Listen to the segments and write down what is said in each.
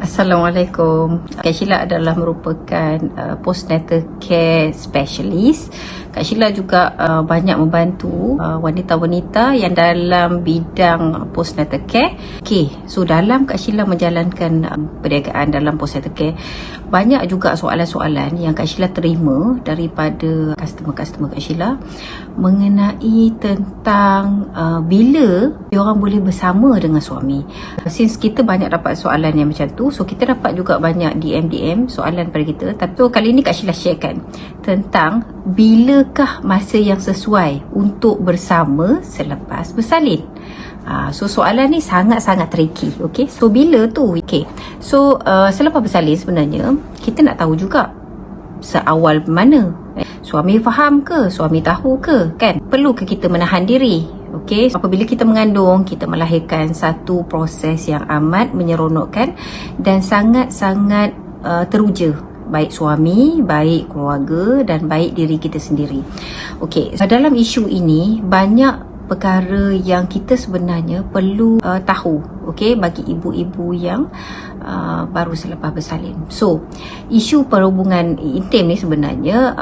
Assalamualaikum. Kak Sheila adalah merupakan postnatal care specialist. Kak Sheila juga banyak membantu wanita-wanita yang dalam bidang postnatal care. So dalam Kak Sheila menjalankan perniagaan dalam postnatal care, banyak juga soalan-soalan yang Kak Sheila terima daripada customer-customer Kak Sheila mengenai tentang bila diorang boleh bersama dengan suami. Since kita banyak dapat soalan yang macam tu, so kita dapat juga banyak DM soalan pada kita. Tapi kali ni Kak Sheila sharekan tentang bilakah masa yang sesuai untuk bersama selepas bersalin. So soalan ni sangat-sangat tricky. Okay, so bila tu? Okay, so selepas bersalin sebenarnya kita nak tahu juga seawal mana. Suami faham ke? Suami tahu ke? Kan? Perlu ke kita menahan diri? Okey, apabila kita mengandung, kita melahirkan satu proses yang amat menyeronokkan dan sangat-sangat teruja, baik suami, baik keluarga dan baik diri kita sendiri. Okey, dalam isu ini banyak perkara yang kita sebenarnya perlu tahu, okey, bagi ibu-ibu yang baru selepas bersalin. So, isu perhubungan intim ni sebenarnya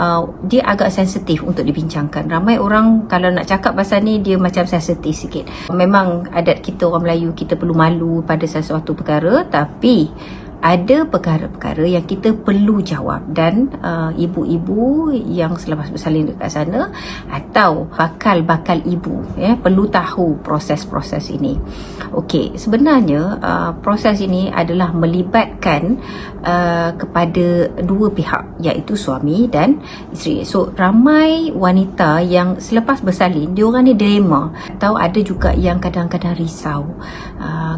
dia agak sensitif untuk dibincangkan. Ramai orang kalau nak cakap pasal ni dia macam sensitif sikit. Memang adat kita orang Melayu, kita perlu malu pada sesuatu perkara, tapi ada perkara-perkara yang kita perlu jawab dan ibu-ibu yang selepas bersalin dekat sana atau bakal ibu perlu tahu proses-proses ini. Okey, sebenarnya proses ini adalah melibatkan kepada dua pihak, iaitu suami dan isteri. So ramai wanita yang selepas bersalin diorang ni dilema, atau ada juga yang kadang-kadang risau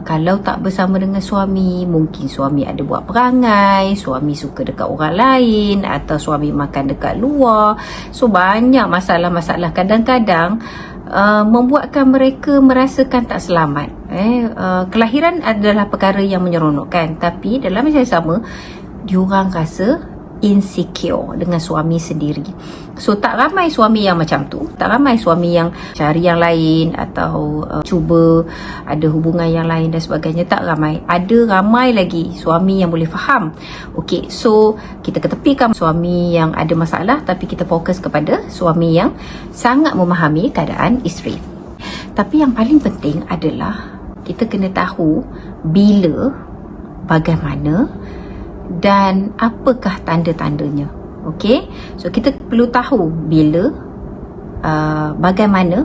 kalau tak bersama dengan suami, mungkin suami ada buat perangai, suami suka dekat orang lain, atau suami makan dekat luar. So banyak masalah-masalah kadang-kadang membuatkan mereka merasakan tak selamat. Kelahiran adalah perkara yang menyeronokkan, tapi dalam masa yang sama diorang rasa insecure dengan suami sendiri. So tak ramai suami yang macam tu, tak ramai suami yang cari yang lain atau cuba ada hubungan yang lain dan sebagainya. Tak ramai. Ada ramai lagi suami yang boleh faham. Okey, so kita ketepikan suami yang ada masalah, tapi kita fokus kepada suami yang sangat memahami keadaan isteri. Tapi yang paling penting adalah kita kena tahu bila, bagaimana dan apakah tanda-tandanya. Okey, so kita perlu tahu bila, bagaimana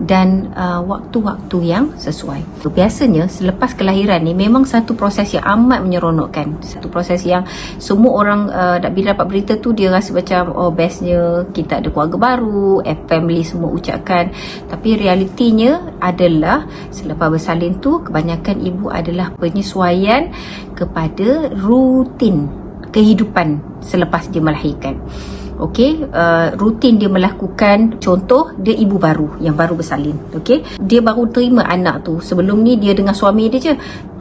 dan waktu-waktu yang sesuai. So, biasanya selepas kelahiran ni memang satu proses yang amat menyeronokkan, satu proses yang semua orang bila dapat berita tu dia rasa macam oh bestnya kita ada keluarga baru, family semua ucapkan. Tapi realitinya adalah selepas bersalin tu kebanyakan ibu adalah penyesuaian kepada rutin kehidupan selepas dia melahirkan. Okey, rutin dia melakukan, contoh dia ibu baru yang baru bersalin. Okey, dia baru terima anak tu, sebelum ni dia dengan suami dia je.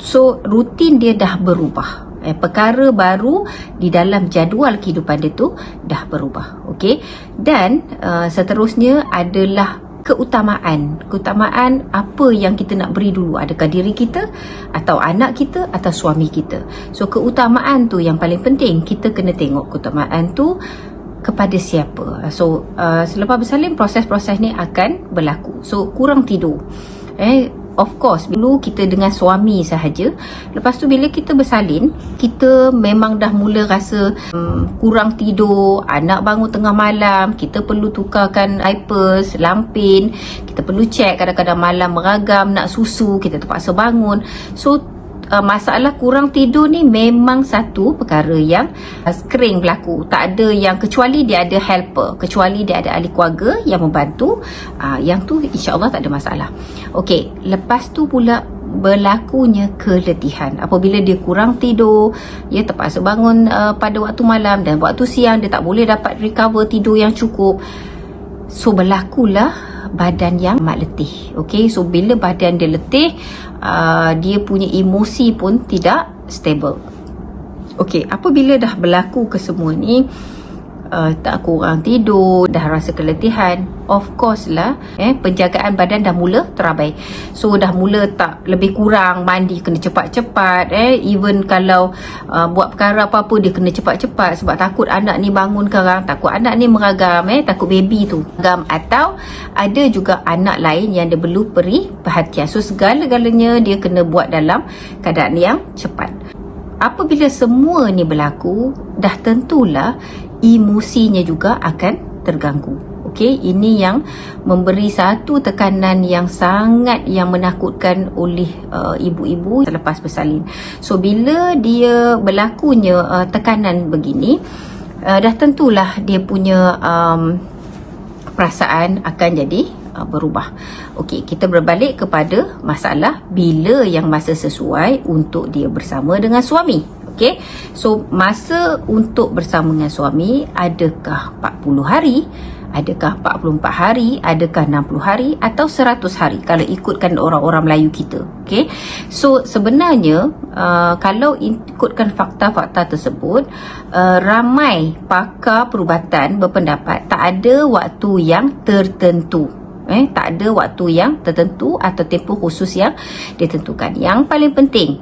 So rutin dia dah berubah. Perkara baru di dalam jadual kehidupan dia tu dah berubah. Okey, dan seterusnya adalah keutamaan apa yang kita nak beri dulu. Adakah diri kita atau anak kita atau suami kita. So keutamaan tu yang paling penting. Kita kena tengok keutamaan tu kepada siapa. So selepas bersalin proses-proses ni akan berlaku. So kurang tidur, of course dulu kita dengan suami sahaja. Lepas tu bila kita bersalin, kita memang dah mula rasa kurang tidur, anak bangun tengah malam, kita perlu tukarkan diapers, lampin, kita perlu check, kadang-kadang malam meragam nak susu, kita terpaksa bangun. So masalah kurang tidur ni memang satu perkara yang sering berlaku. Tak ada yang, kecuali dia ada helper, kecuali dia ada ahli keluarga yang membantu, yang tu insya-Allah tak ada masalah. Okey, lepas tu pula berlakunya keletihan. Apabila dia kurang tidur, dia terpaksa bangun pada waktu malam, dan waktu siang dia tak boleh dapat recover tidur yang cukup. So berlakulah badan yang amat letih. Okey, so bila badan dia letih, dia punya emosi pun tidak stable. Okey, apabila dah berlaku kesemua ni, tak kurang tidur, dah rasa keletihan, of course lah penjagaan badan dah mula terabai. So dah mula tak, lebih kurang mandi kena cepat-cepat, even kalau buat perkara apa-apa dia kena cepat-cepat sebab takut anak ni bangun karang, takut anak ni meragam, takut baby tu meragam, atau ada juga anak lain yang dia perlu beri perhatian. So segala-galanya dia kena buat dalam keadaan yang cepat. Apabila semua ni berlaku, dah tentulah emosinya juga akan terganggu. Okey, ini yang memberi satu tekanan yang sangat yang menakutkan oleh ibu-ibu selepas bersalin. So bila dia berlakunya tekanan begini, dah tentulah dia punya perasaan akan jadi berubah. Okey, kita berbalik kepada masalah bila yang masa sesuai untuk dia bersama dengan suami. Okey, so masa untuk bersama dengan suami, adakah 40 hari, adakah 44 hari, adakah 60 hari atau 100 hari kalau ikutkan orang-orang Melayu kita. Okey, so sebenarnya kalau ikutkan fakta-fakta tersebut, ramai pakar perubatan berpendapat tak ada waktu yang tertentu. Tak ada waktu yang tertentu atau tempoh khusus yang ditentukan. Yang paling penting,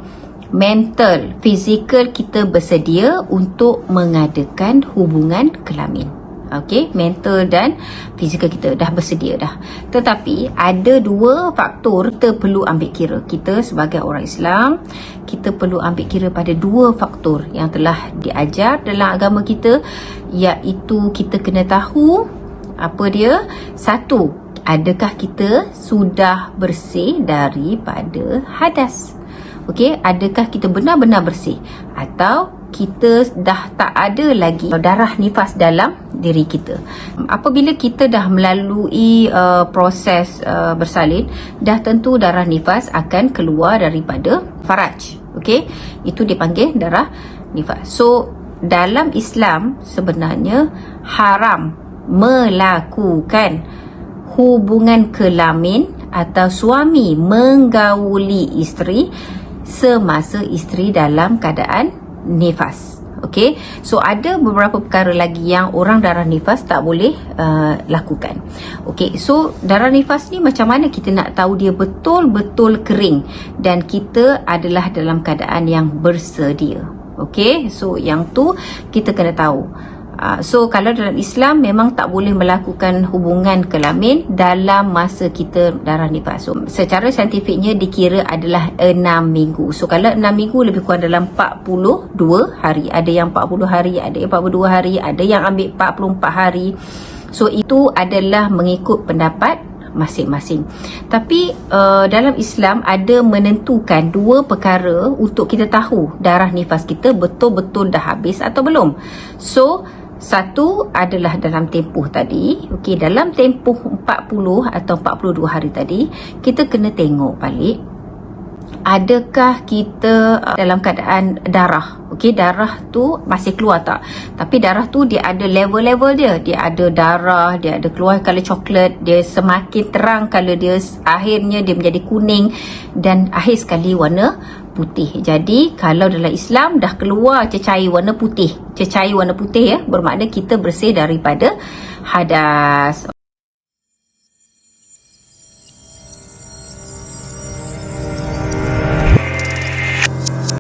mental, fizikal kita bersedia untuk mengadakan hubungan kelamin. Okey, mental dan fizikal kita dah bersedia dah. Tetapi ada dua faktor kita perlu ambil kira. Kita sebagai orang Islam, kita perlu ambil kira pada dua faktor yang telah diajar dalam agama kita, iaitu kita kena tahu apa dia. Satu, adakah kita sudah bersih daripada hadas? Okey, adakah kita benar-benar bersih atau kita dah tak ada lagi darah nifas dalam diri kita? Apabila kita dah melalui proses bersalin, dah tentu darah nifas akan keluar daripada faraj. Okey, itu dipanggil darah nifas. So dalam Islam sebenarnya haram melakukan hubungan kelamin atau suami menggauli isteri semasa isteri dalam keadaan nifas. Okey, so ada beberapa perkara lagi yang orang darah nifas tak boleh lakukan. Okey, so darah nifas ni macam mana kita nak tahu dia betul-betul kering dan kita adalah dalam keadaan yang bersedia? Okey, so yang tu kita kena tahu. So kalau dalam Islam memang tak boleh melakukan hubungan kelamin dalam masa kita darah nifas. So secara saintifiknya dikira adalah 6 minggu. So kalau 6 minggu lebih kurang dalam 42 hari. Ada yang 40 hari, ada yang 42 hari, ada yang ambil 44 hari. So itu adalah mengikut pendapat masing-masing. Tapi dalam Islam ada menentukan dua perkara untuk kita tahu darah nifas kita betul-betul dah habis atau belum. So satu adalah dalam tempoh tadi. Okey, dalam tempoh 40 atau 42 hari tadi, kita kena tengok balik adakah kita dalam keadaan darah. Okey, darah tu masih keluar tak? Tapi darah tu dia ada level-level dia. Dia ada darah, dia ada keluar color coklat, dia semakin terang color dia, akhirnya dia menjadi kuning dan akhir sekali warna putih. Jadi kalau dalam Islam dah keluar cecair warna putih, bermakna kita bersih daripada hadas.